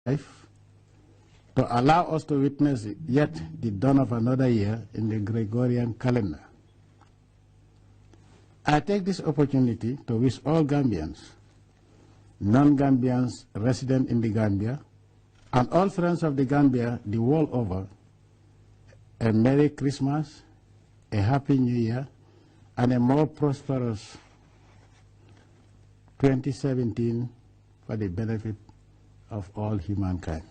life to allow us to witness yet the dawn of another year in the Gregorian calendar. I take this opportunity to wish all Gambians, non-Gambians resident in the Gambia, and all friends of the Gambia the world over a Merry Christmas, a Happy New Year, and a more prosperous 2017 for the benefit of all humankind.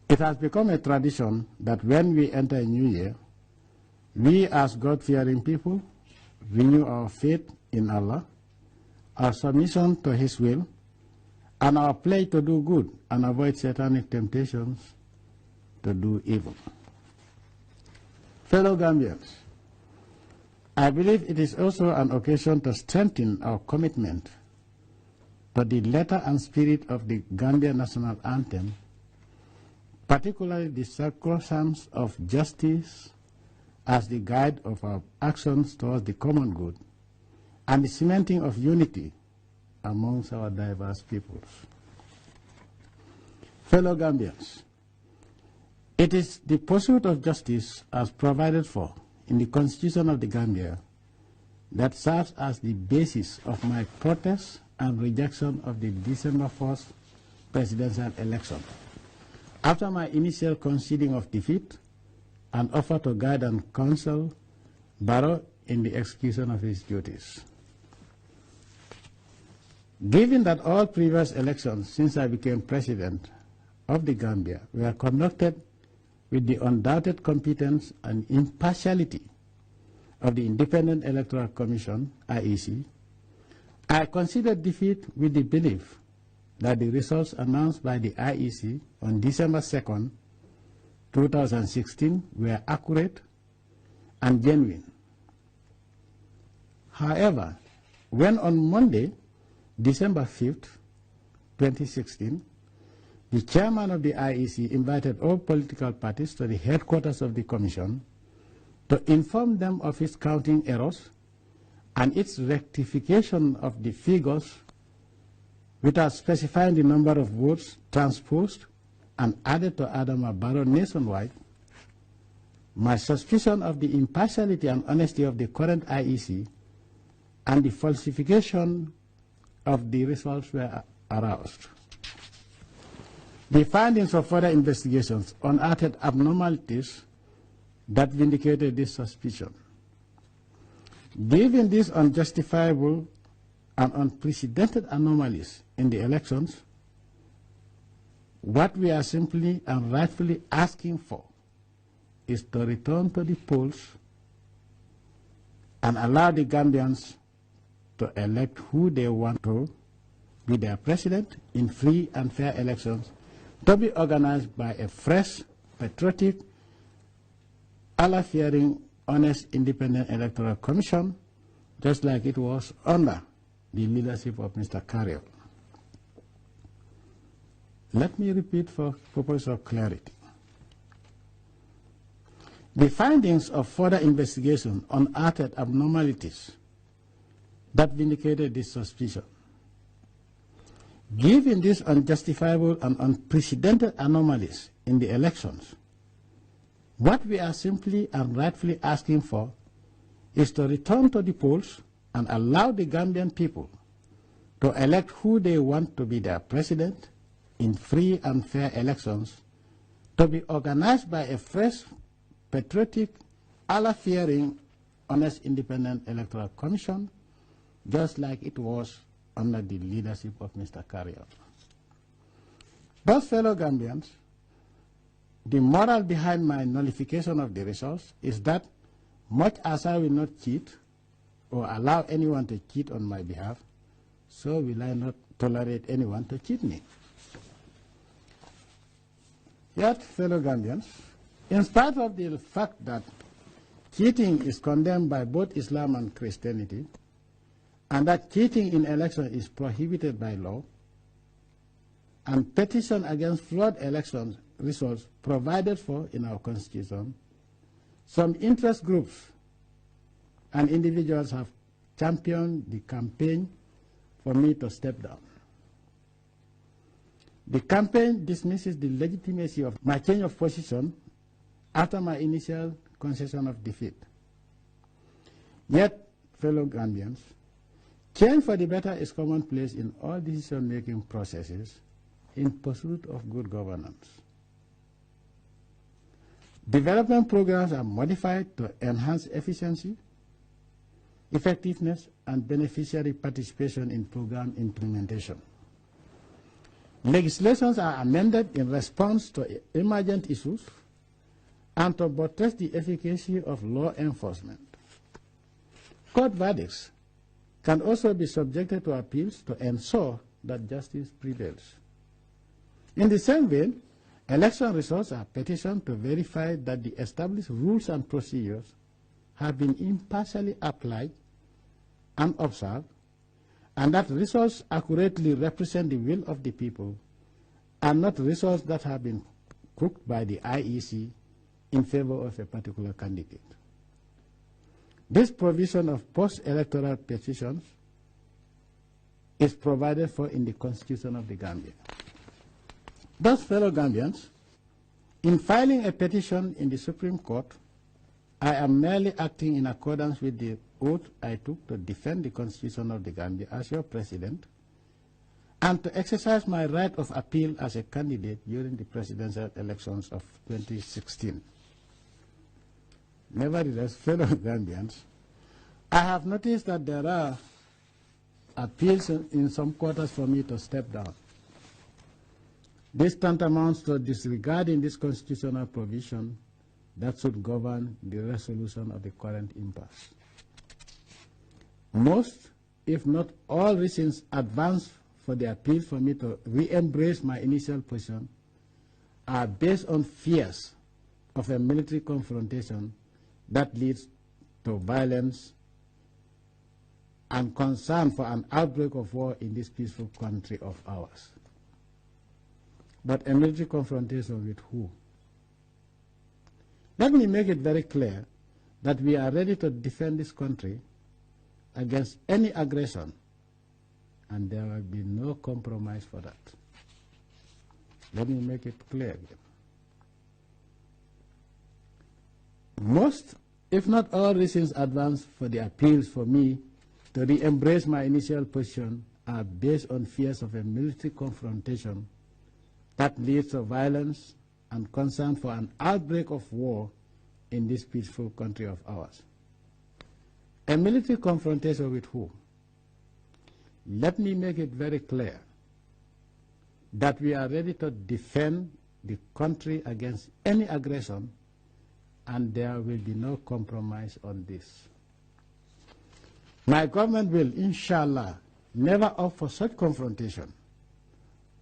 It has become a tradition that when we enter a new year, we as God-fearing people renew our faith in Allah, our submission to His will, and our pledge to do good and avoid satanic temptations to do evil. Fellow Gambians, I believe it is also an occasion to strengthen our commitment to the letter and spirit of the Gambia National Anthem, particularly the sacrosanct of justice as the guide of our actions towards the common good, and the cementing of unity amongst our diverse peoples. Fellow Gambians, it is the pursuit of justice as provided for in the Constitution of the Gambia that serves as the basis of my protest and rejection of the December 1st presidential election, after my initial conceding of defeat and offer to guide and counsel Barrow in the execution of his duties. Given that all previous elections since I became president of the Gambia were conducted with the undoubted competence and impartiality of the Independent Electoral Commission, IEC, I considered defeat with the belief that the results announced by the IEC on December 2nd, 2016 were accurate and genuine. However, when on Monday, December 5th, 2016, the chairman of the IEC invited all political parties to the headquarters of the Commission to inform them of its counting errors and its rectification of the figures without specifying the number of votes transposed and added to Adama Barrow nationwide, my suspicion of the impartiality and honesty of the current IEC and the falsification of the results were aroused. The findings of further investigations unearthed abnormalities that vindicated this suspicion. Given these unjustifiable and unprecedented anomalies in the elections, what we are simply and rightfully asking for is to return to the polls and allow the Gambians to elect who they want to be their president in free and fair elections, to be organized by a fresh, patriotic, Allah-fearing, honest, independent electoral commission, just like it was under the leadership of Mr. Carrier. Let me repeat for purpose of clarity. The findings of further investigation unearthed abnormalities that vindicated this suspicion. Given these unjustifiable and unprecedented anomalies in the elections, what we are simply and rightfully asking for is to return to the polls and allow the Gambian people to elect who they want to be their president in free and fair elections, to be organized by a fresh, patriotic, Allah-fearing, honest, independent electoral commission, just like it was under the leadership of Mr. Carrier. But fellow Gambians, the moral behind my nullification of the results is that much as I will not cheat or allow anyone to cheat on my behalf, so will I not tolerate anyone to cheat me. Yet, fellow Gambians, in spite of the fact that cheating is condemned by both Islam and Christianity, and that cheating in election is prohibited by law, and petition against flawed election results provided for in our Constitution, some interest groups and individuals have championed the campaign for me to step down. The campaign dismisses the legitimacy of my change of position after my initial concession of defeat. Yet, fellow Gambians, change for the better is commonplace in all decision-making processes in pursuit of good governance. Development programs are modified to enhance efficiency, effectiveness, and beneficiary participation in program implementation. Legislations are amended in response to emergent issues and to buttress the efficacy of law enforcement. Court verdicts can also be subjected to appeals to ensure that justice prevails. In the same vein, election results are petitioned to verify that the established rules and procedures have been impartially applied and observed, and that results accurately represent the will of the people and not results that have been cooked by the IEC in favor of a particular candidate. This provision of post-electoral petitions is provided for in the Constitution of the Gambia. Thus, fellow Gambians, in filing a petition in the Supreme Court, I am merely acting in accordance with the oath I took to defend the Constitution of the Gambia as your president and to exercise my right of appeal as a candidate during the presidential elections of 2016. Nevertheless, fellow Gambians, I have noticed that there are appeals in some quarters for me to step down. This tantamounts to disregarding this constitutional provision that should govern the resolution of the current impasse. Most, if not all, reasons advanced for the appeal for me to re-embrace my initial position are based on fears of a military confrontation that leads to violence and concern for an outbreak of war in this peaceful country of ours. But a military confrontation with who? Let me make it very clear that we are ready to defend this country against any aggression, and there will be no compromise for that. Let me make it clear again. Most, if not all, reasons advanced for the appeals for me to re-embrace my initial position are based on fears of a military confrontation that leads to violence and concern for an outbreak of war in this peaceful country of ours. A military confrontation with who? Let me make it very clear that we are ready to defend the country against any aggression, and there will be no compromise on this. My government will, inshallah, never opt for such confrontation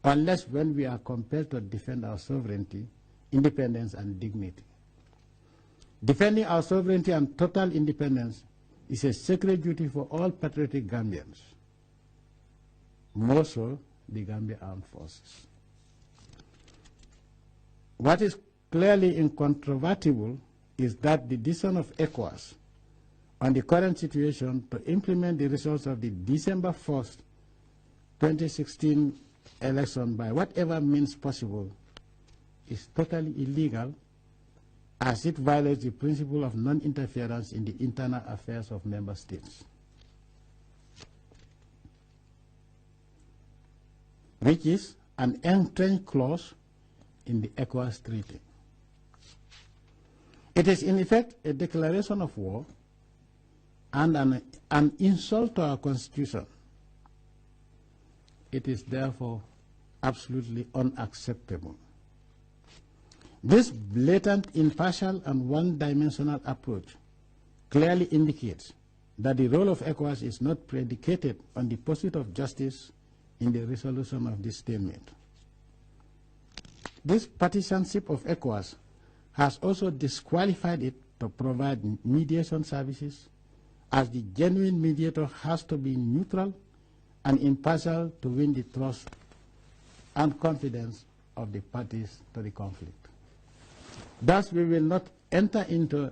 unless when we are compelled to defend our sovereignty, independence, and dignity. Defending our sovereignty and total independence is a sacred duty for all patriotic Gambians, more so the Gambia Armed Forces. What is clearly incontrovertible is that the decision of ECOWAS on the current situation to implement the results of the December 1st, 2016 election by whatever means possible is totally illegal, as it violates the principle of non-interference in the internal affairs of member states, which is an entrenched clause in the ECOWAS Treaty. It is in effect a declaration of war and an insult to our Constitution. It is therefore absolutely unacceptable. This blatant, impartial, and one-dimensional approach clearly indicates that the role of ECOWAS is not predicated on the pursuit of justice in the resolution of this stalemate. This partisanship of ECOWAS has also disqualified it to provide mediation services, as the genuine mediator has to be neutral and impartial to win the trust and confidence of the parties to the conflict. Thus, we will not enter into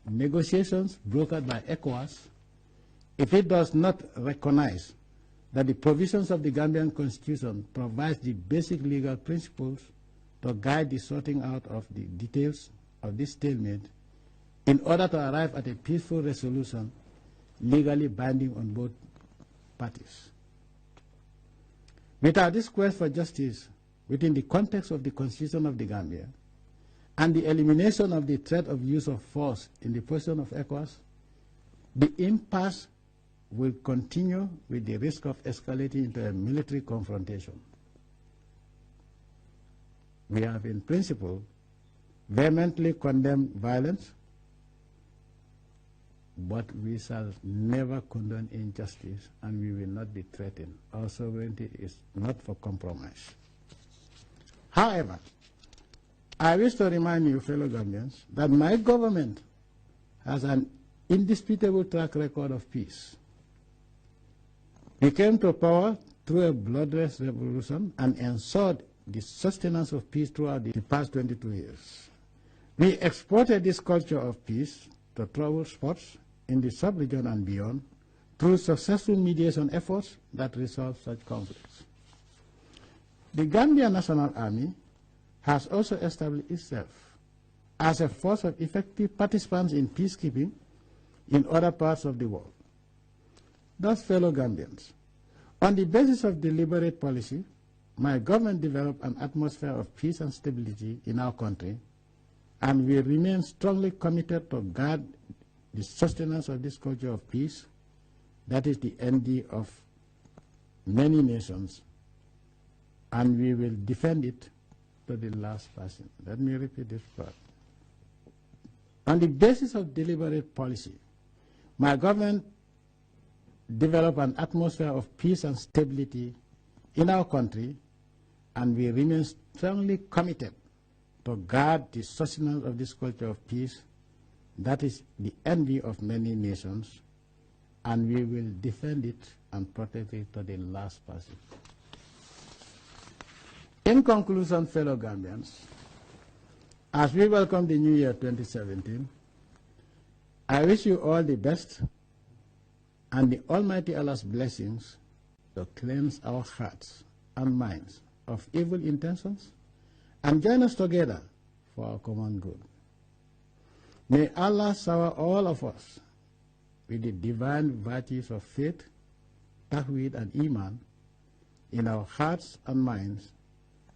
negotiations brokered by ECOWAS if it does not recognize that the provisions of the Gambian Constitution provides the basic legal principles to guide the sorting out of the details of this stalemate in order to arrive at a peaceful resolution legally binding on both parties. Without this quest for justice within the context of the Constitution of the Gambia and the elimination of the threat of use of force in the position of ECOWAS, the impasse will continue with the risk of escalating into a military confrontation. We have in principle vehemently condemned violence, but we shall never condone injustice, and we will not be threatened. Our sovereignty is not for compromise. However, I wish to remind you, fellow Gambians, that my government has an indisputable track record of peace. We came to power through a bloodless revolution and ensured the sustenance of peace throughout the past 22 years. We exported this culture of peace to troubled spots in the sub-region and beyond through successful mediation efforts that resolve such conflicts. The Gambia National Army has also established itself as a force of effective participants in peacekeeping in other parts of the world. Thus, fellow Gambians, on the basis of deliberate policy, my government developed an atmosphere of peace and stability in our country, and we remain strongly committed to guard the sustenance of this culture of peace, that is the envy of many nations, and we will defend it to the last person. Let me repeat this part. On the basis of deliberate policy, my government developed an atmosphere of peace and stability in our country, and we remain strongly committed to guard the sustenance of this culture of peace, that is the envy of many nations, and we will defend it and protect it to the last person. In conclusion, fellow Gambians, as we welcome the new year 2017, I wish you all the best and the Almighty Allah's blessings to cleanse our hearts and minds of evil intentions and join us together for our common good. May Allah shower all of us with the divine virtues of faith, tawheed, and iman in our hearts and minds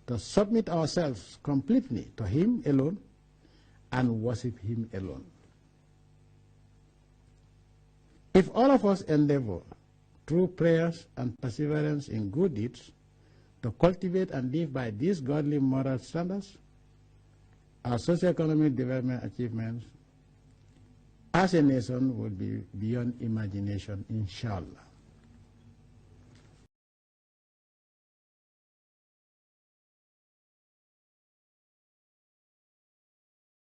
to submit ourselves completely to Him alone and worship Him alone. If all of us endeavor through prayers and perseverance in good deeds to cultivate and live by these godly moral standards, our socio-economic development achievements as a nation will be beyond imagination, inshallah.